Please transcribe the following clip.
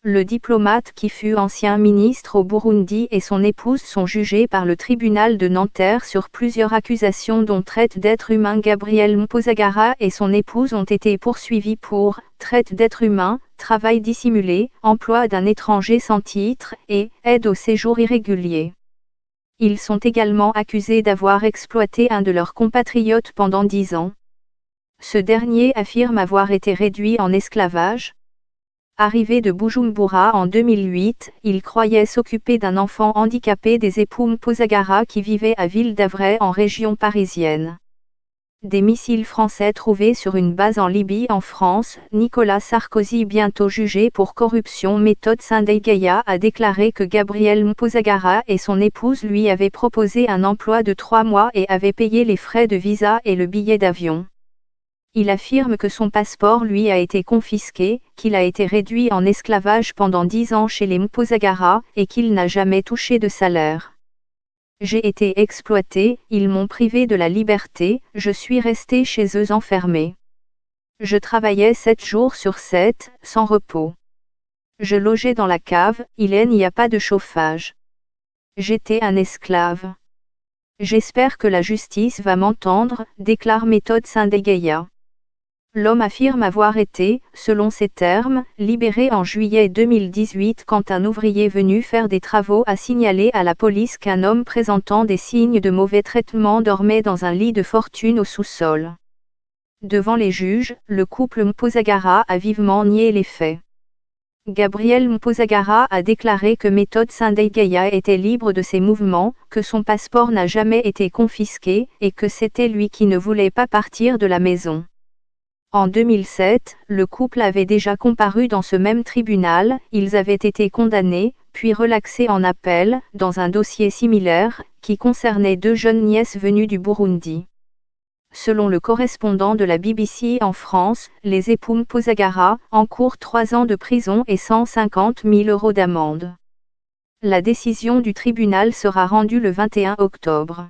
Le diplomate qui fut ancien ministre au Burundi et son épouse sont jugés par le tribunal de Nanterre sur plusieurs accusations dont traite d'êtres humains. Gabriel Mpozagara et son épouse ont été poursuivis pour traite d'êtres humains, travail dissimulé, emploi d'un étranger sans titre et aide au séjour irrégulier. Ils sont également accusés d'avoir exploité un de leurs compatriotes pendant 10 ans. Ce dernier affirme avoir été réduit en esclavage. Arrivé de Bujumbura en 2008, il croyait s'occuper d'un enfant handicapé des époux Mpozagara qui vivaient à Ville-d'Avray en région parisienne. Des missiles français trouvés sur une base en Libye en France. Nicolas Sarkozy, bientôt jugé pour corruption. Méthode Sindayigaya a déclaré que Gabriel Mpozagara et son épouse lui avaient proposé un emploi de 3 mois et avaient payé les frais de visa et le billet d'avion. Il affirme que son passeport lui a été confisqué, qu'il a été réduit en esclavage pendant 10 ans chez les Mpozagara, et qu'il n'a jamais touché de salaire. J'ai été exploité, ils m'ont privé de la liberté, je suis resté chez eux enfermé. Je travaillais 7 jours sur 7, sans repos. Je logeais dans la cave, il n'y a pas de chauffage. J'étais un esclave. J'espère que la justice va m'entendre, déclare Méthode Sindayigaya. L'homme affirme avoir été, selon ses termes, libéré en juillet 2018 quand un ouvrier venu faire des travaux a signalé à la police qu'un homme présentant des signes de mauvais traitement dormait dans un lit de fortune au sous-sol. Devant les juges, le couple Mpozagara a vivement nié les faits. Gabriel Mpozagara a déclaré que Méthode Sindayigaya était libre de ses mouvements, que son passeport n'a jamais été confisqué, et que c'était lui qui ne voulait pas partir de la maison. En 2007, le couple avait déjà comparu dans ce même tribunal, ils avaient été condamnés, puis relaxés en appel, dans un dossier similaire, qui concernait 2 jeunes nièces venues du Burundi. Selon le correspondant de la BBC en France, les époux Mpozagara encourent 3 ans de prison et 150 000 € d'amende. La décision du tribunal sera rendue le 21 octobre.